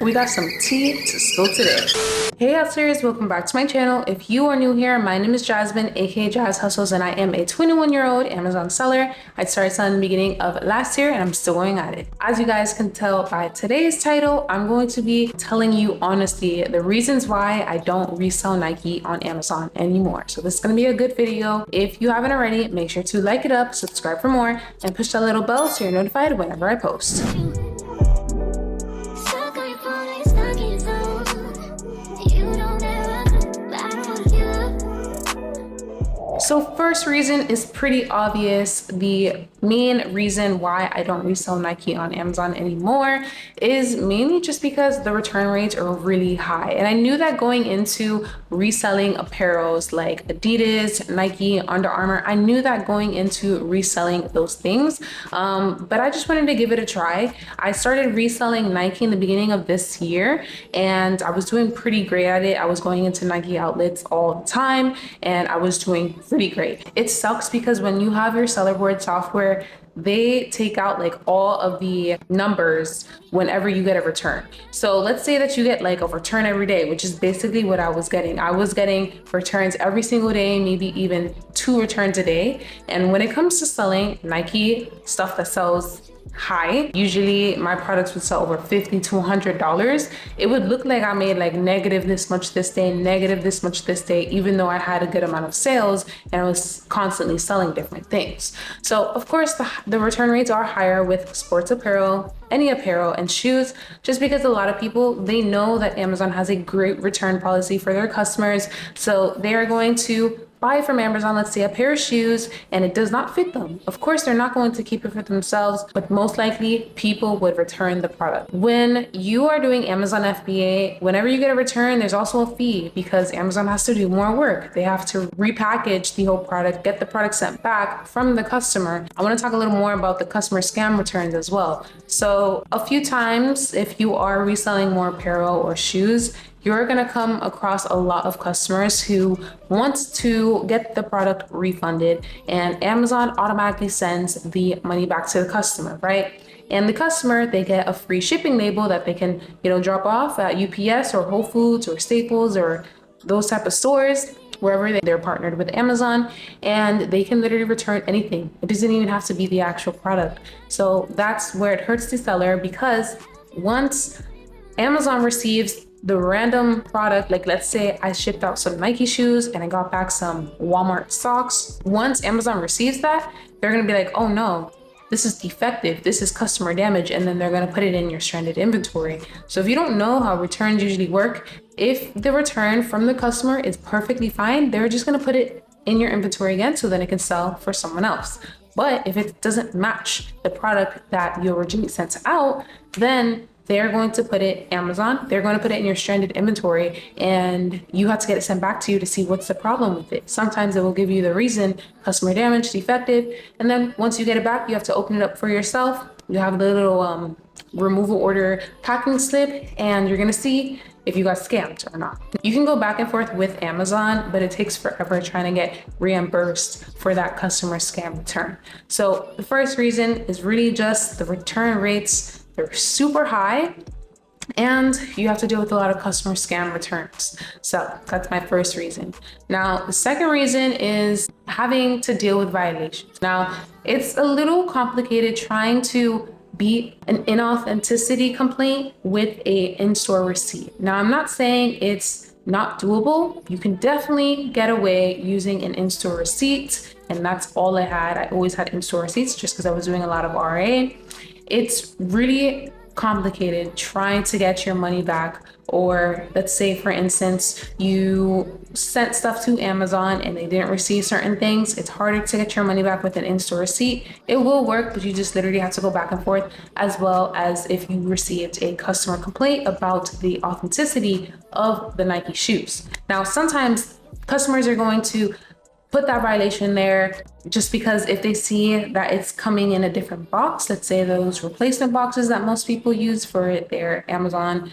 We got some tea to spill today. Hey hustlers, welcome back to my channel. If you are new here, my name is Jasmine, aka Jazz Hustles, and I am a 21-year-old Amazon seller. I started selling in the beginning of last year and I'm still going at it. As you guys can tell by today's title, I'm going to be telling you honestly the reasons why I don't resell Nike on Amazon anymore. So this is going to be a good video. If you haven't already, make sure to like it up, subscribe for more, and push that little bell so you're notified whenever I post. So first reason is pretty obvious. The main reason why I don't resell Nike on Amazon anymore is mainly just because the return rates are really high. And I knew that going into reselling apparels like Adidas, Nike, Under Armour, I knew that going into reselling those things, but I just wanted to give it a try. I started reselling Nike in the beginning of this year and I was doing pretty great at it. I was going into Nike outlets all the time and I was doing pretty great. It sucks because when you have your seller board software, they take out like all of the numbers whenever you get a return. So let's say that you get like a return every day, which is basically what I was getting. I was getting returns every single day, maybe even 2 returns a day. And when it comes to selling Nike stuff that sells high, usually my products would sell over $50 to $100. It would look like I made like negative this much this day, negative this much this day, even though I had a good amount of sales and I was constantly selling different things. So of course the return rates are higher with sports apparel, any apparel and shoes, just because a lot of people, they know that Amazon has a great return policy for their customers. So they are going to buy from Amazon, let's say a pair of shoes, and it does not fit them. Of course, they're not going to keep it for themselves, but most likely people would return the product. When you are doing Amazon FBA, whenever you get a return, there's also a fee because Amazon has to do more work. They have to repackage the whole product, get the product sent back from the customer. I want to talk a little more about the customer scam returns as well. So a few times, if you are reselling more apparel or shoes, you're gonna come across a lot of customers who want to get the product refunded and Amazon automatically sends the money back to the customer, right? And the customer, they get a free shipping label that they can, drop off at UPS or Whole Foods or Staples or those type of stores, wherever they're partnered with Amazon, and they can literally return anything. It doesn't even have to be the actual product. So that's where it hurts the seller, because once Amazon receives the random product, like let's say I shipped out some Nike shoes and I got back some Walmart socks. Once Amazon receives that, they're gonna be like, oh no, this is defective, this is customer damage, and then they're gonna put it in your stranded inventory. So if you don't know how returns usually work, if the return from the customer is perfectly fine, they're just gonna put it in your inventory again so then it can sell for someone else. But if it doesn't match the product that you originally sent out, then they're going to put it Amazon, they're going to put it in your stranded inventory, and you have to get it sent back to you to see what's the problem with it. Sometimes it will give you the reason, customer damage, defective, and then once you get it back, you have to open it up for yourself. You have the little removal order packing slip, and you're gonna see if you got scammed or not. You can go back and forth with Amazon, but it takes forever trying to get reimbursed for that customer scam return. So the first reason is really just the return rates. They're super high and you have to deal with a lot of customer scam returns. So that's my first reason. Now, the second reason is having to deal with violations. Now, it's a little complicated trying to beat an inauthenticity complaint with a in-store receipt. Now, I'm not saying it's not doable. You can definitely get away using an in-store receipt, and that's all I had. I always had in-store receipts just because I was doing a lot of RA. It's really complicated trying to get your money back, or let's say for instance you sent stuff to Amazon and they didn't receive certain things. It's harder to get your money back with an in-store receipt. It will work, but you just literally have to go back and forth, as well as if you received a customer complaint about the authenticity of the Nike shoes. Now sometimes customers are going to put that violation there just because if they see that it's coming in a different box, let's say those replacement boxes that most people use for their Amazon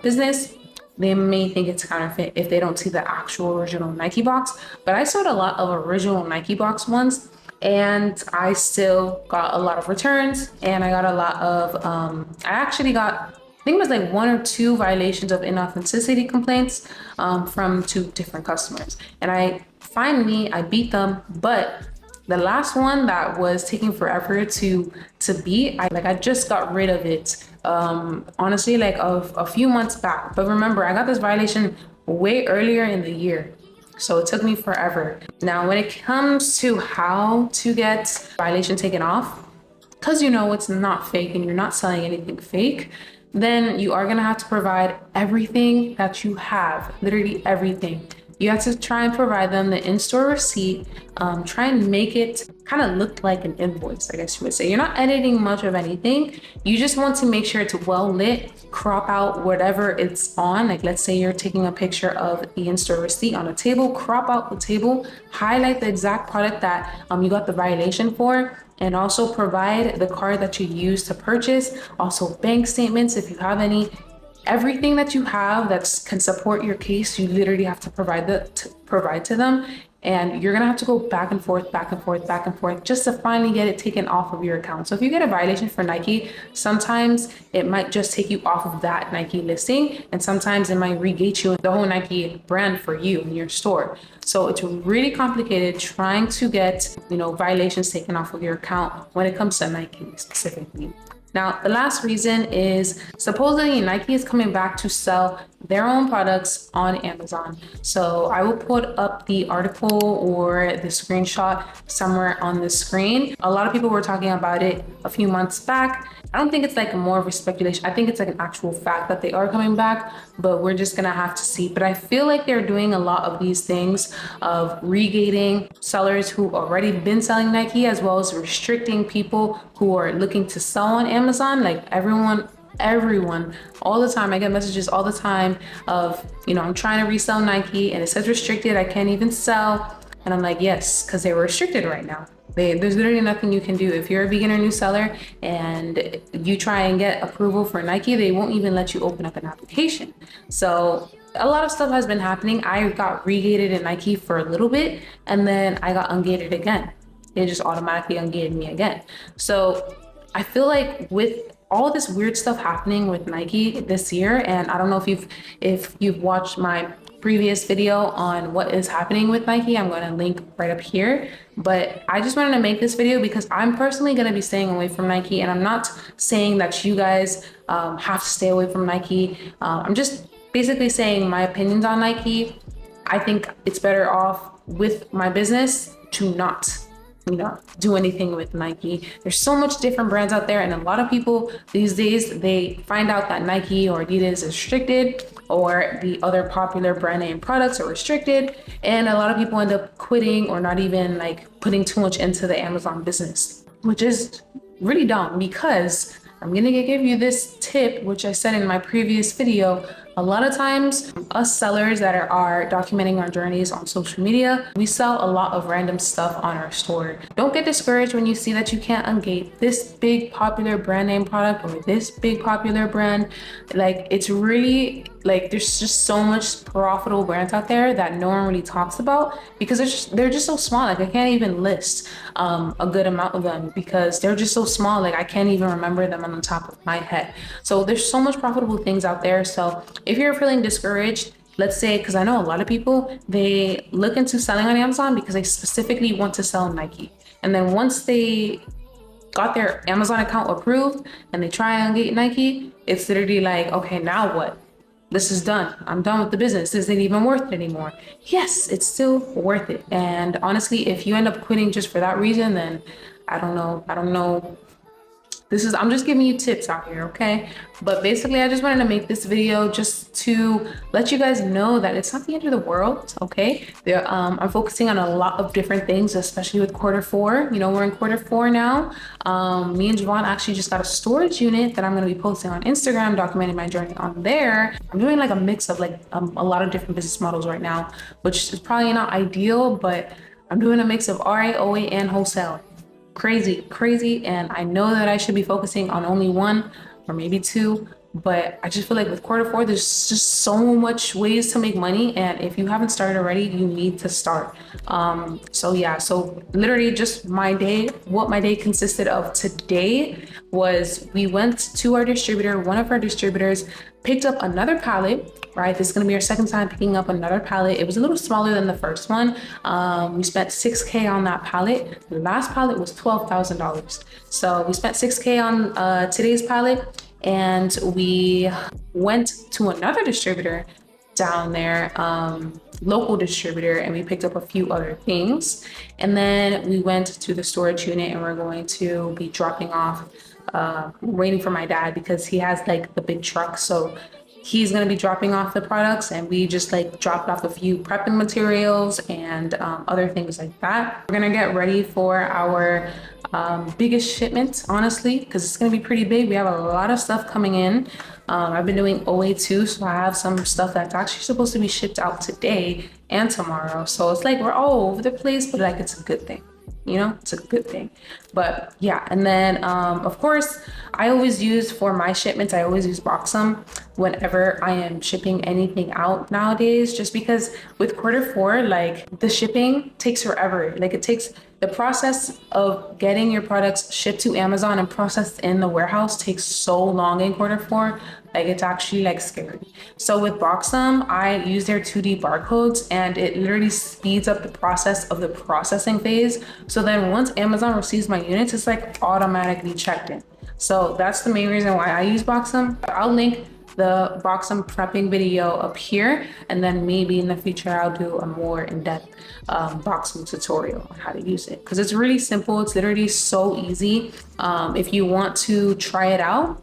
business, they may think it's counterfeit if they don't see the actual original Nike box. But I sold a lot of original Nike box ones and I still got a lot of returns, and I got a lot of, I actually got think it was like 1 or 2 violations of inauthenticity complaints from 2 different customers. And I beat them, but the last one that was taking forever to beat, I just got rid of it. Honestly, like a few months back. But remember, I got this violation way earlier in the year. So it took me forever. Now, when it comes to how to get violation taken off, because you know it's not fake and you're not selling anything fake, then you are gonna have to provide everything that you have, literally everything. You have to try and provide them the in-store receipt, try and make it kind of look like an invoice, I guess you would say. You're not editing much of anything. You just want to make sure it's well lit, crop out whatever it's on. Like let's say you're taking a picture of the in-store receipt on a table, crop out the table, highlight the exact product that you got the violation for, and also provide the card that you use to purchase, also bank statements if you have any. Everything that you have that can support your case, you literally have to provide to them. And you're gonna have to go back and forth just to finally get it taken off of your account. So if you get a violation for Nike, sometimes it might just take you off of that Nike listing, and sometimes it might regate you the whole Nike brand for you in your store. So it's really complicated trying to get, violations taken off of your account when it comes to Nike specifically. Now, the last reason is supposedly Nike is coming back to sell their own products on Amazon. So I will put up the article or the screenshot somewhere on the screen. A lot of people were talking about it a few months back. I don't think it's like more of a speculation. I think it's like an actual fact that they are coming back, but we're just gonna have to see. But I feel like they're doing a lot of these things of regating sellers who already been selling Nike, as well as restricting people who are looking to sell on Amazon. Like everyone all the time. I get messages all the time of, I'm trying to resell Nike and it says restricted, I can't even sell. And I'm like, yes, because they were restricted right now. There's literally nothing you can do. If you're a beginner new seller and you try and get approval for Nike, they won't even let you open up an application. So a lot of stuff has been happening. I got regated in Nike for a little bit, and then I got ungated again. It just automatically ungated me again. So I feel like with all this weird stuff happening with Nike this year, and I don't know if you've watched my previous video on what is happening with Nike, I'm going to link right up here. But I just wanted to make this video because I'm personally going to be staying away from Nike, and I'm not saying that you guys have to stay away from Nike. I'm just basically saying my opinions on Nike. I think it's better off with my business to not do anything with Nike. There's so much different brands out there, and a lot of people these days, they find out that Nike or Adidas is restricted, or the other popular brand name products are restricted, and a lot of people end up quitting or not even putting too much into the Amazon business, which is really dumb. Because I'm gonna give you this tip, which I said in my previous video. A lot of times, us sellers that are documenting our journeys on social media, we sell a lot of random stuff on our store. Don't get discouraged when you see that you can't ungate this big popular brand name product or this big popular brand. It's really there's just so much profitable brands out there that no one really talks about because they're just so small. I can't even list a good amount of them because they're just so small. I can't even remember them on the top of my head. So there's so much profitable things out there. So if you're feeling discouraged, let's say, because I know a lot of people, they look into selling on Amazon because they specifically want to sell Nike. And then once they got their Amazon account approved and they try and get Nike, it's literally okay, now what? This is done. I'm done with the business. This isn't even worth it anymore. Yes, it's still worth it. And honestly, if you end up quitting just for that reason, then I don't know. I'm just giving you tips out here, okay? But basically, I just wanted to make this video just to let you guys know that it's not the end of the world, okay? I'm focusing on a lot of different things, especially with quarter 4. We're in quarter 4 now. Me and Javon actually just got a storage unit that I'm gonna be posting on Instagram, documenting my journey on there. I'm doing a mix of a lot of different business models right now, which is probably not ideal, but I'm doing a mix of RA, OA, and wholesale. Crazy. And I know that I should be focusing on only one or maybe 2, But I just feel like with quarter 4, there's just so much ways to make money. And if you haven't started already, you need to start. So yeah, so literally just my day, what my day consisted of today was we went to our distributor, one of our distributors picked up another pallet, right? This is gonna be our second time picking up another pallet. It was a little smaller than the first one. We spent $6K on that pallet. The last pallet was $12,000. So we spent $6K on today's pallet, and we went to another distributor down there, local distributor, and we picked up a few other things. And then we went to the storage unit, and we're going to be dropping off, waiting for my dad because he has like the big truck. So he's going to be dropping off the products, and we just like dropped off a few prepping materials and other things like that. We're going to get ready for our biggest shipment, honestly, because it's going to be pretty big. We have a lot of stuff coming in. I've been doing OA too, so I have some stuff that's actually supposed to be shipped out today and tomorrow. So it's like we're all over the place, but like it's a good thing. You know, it's a good thing. But yeah, and then of course, I always use for my shipments, I always use Boxum whenever I am shipping anything out nowadays, just because with quarter 4, like the shipping takes forever. Like it takes the process of getting your products shipped to Amazon and processed in the warehouse takes so long in quarter 4. Like it's actually like scary. So with Boxum, I use their 2D barcodes, and it literally speeds up the process of the processing phase. So then once Amazon receives my units, it's like automatically checked in. So that's the main reason why I use Boxum. I'll link the Boxum prepping video up here, and then maybe in the future I'll do a more in-depth Boxum tutorial on how to use it, because it's really simple. It's literally so easy. If you want to try it out,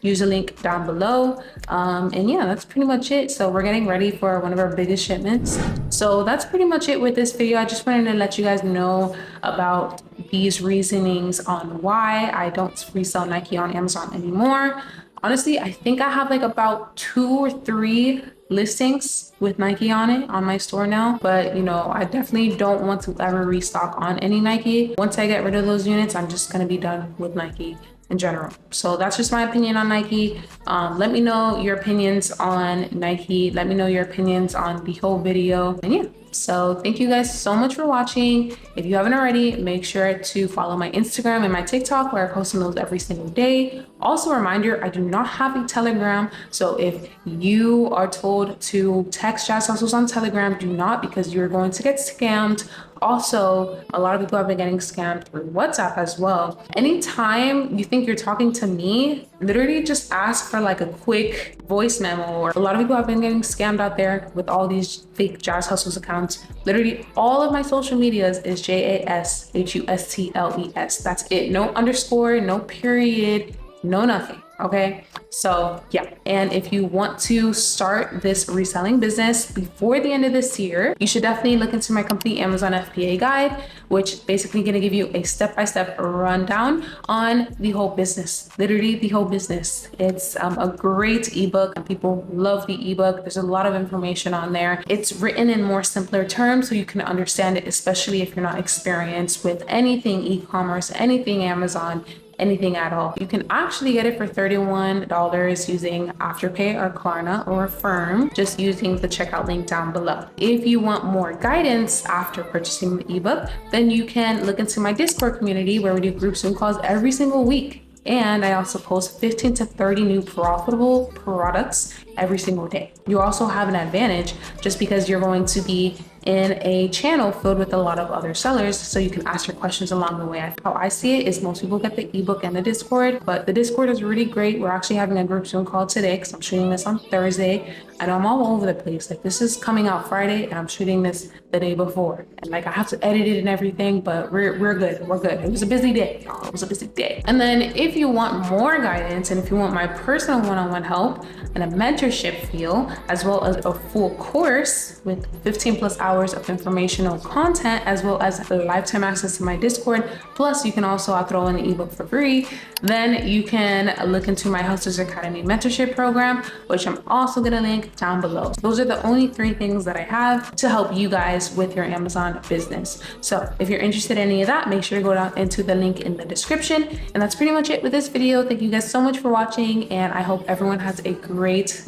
use a link down below. And yeah, that's pretty much it. So we're getting ready for one of our biggest shipments. So that's pretty much it with this video. I just wanted to let you guys know about these reasonings on why I don't resell Nike on Amazon anymore. Honestly, I think I have like about 2 or 3 listings with Nike on it on my store now, but you know, I definitely don't want to ever restock on any Nike. Once I get rid of those units, I'm just gonna be done with Nike in general. So that's just my opinion on Nike. Let me know your opinions on Nike. Let me know your opinions on the whole video. And yeah, so thank you guys so much for watching. If you haven't already, make sure to follow my Instagram and my TikTok, where I post those every single day. Also a reminder, I do not have a Telegram. So if you are told to text Jazz Hustles on Telegram, do not, because you're going to get scammed. Also, a lot of people have been getting scammed through WhatsApp as well. Anytime you think you're talking to me, literally just ask for like a quick voice memo. Or a lot of people have been getting scammed out there with all these fake Jazz Hustles accounts. Literally all of my social medias is JASHUSTLES. That's it. No underscore, no period, no nothing. Okay, so yeah, and if you want to start this reselling business before the end of this year, you should definitely look into my complete Amazon FBA guide, which basically gonna give you a step-by-step rundown on the whole business, literally the whole business. It's a great ebook, and people love the ebook. There's a lot of information on there. It's written in more simpler terms so you can understand it, especially if you're not experienced with anything e-commerce, anything Amazon, anything at all. You can actually get it for $31 using Afterpay or Klarna or Affirm, just using the checkout link down below. If you want more guidance after purchasing the ebook, then you can look into my Discord community, where we do group Zoom calls every single week. And I also post 15 to 30 new profitable products every single day. You also have an advantage just because you're going to be in a channel filled with a lot of other sellers, so you can ask your questions along the way. How I see it is most people get the ebook and the Discord, but the Discord is really great. We're actually having a group Zoom call today because I'm shooting this on Thursday. I know I'm all over the place. Like this is coming out Friday and I'm shooting this the day before. And like I have to edit it and everything, but we're good. We're good. It was a busy day, y'all. It was a busy day. And then if you want more guidance and if you want my personal one-on-one help and a mentorship feel, as well as a full course with 15+ hours hours of informational content, as well as lifetime access to my Discord. Plus, you can also throw in an ebook for free. Then you can look into my Hustlers Academy mentorship program, which I'm also gonna link down below. Those are the only 3 things that I have to help you guys with your Amazon business. So if you're interested in any of that, make sure to go down into the link in the description. And that's pretty much it with this video. Thank you guys so much for watching, and I hope everyone has a great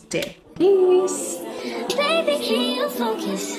day. Peace. Baby, can you focus?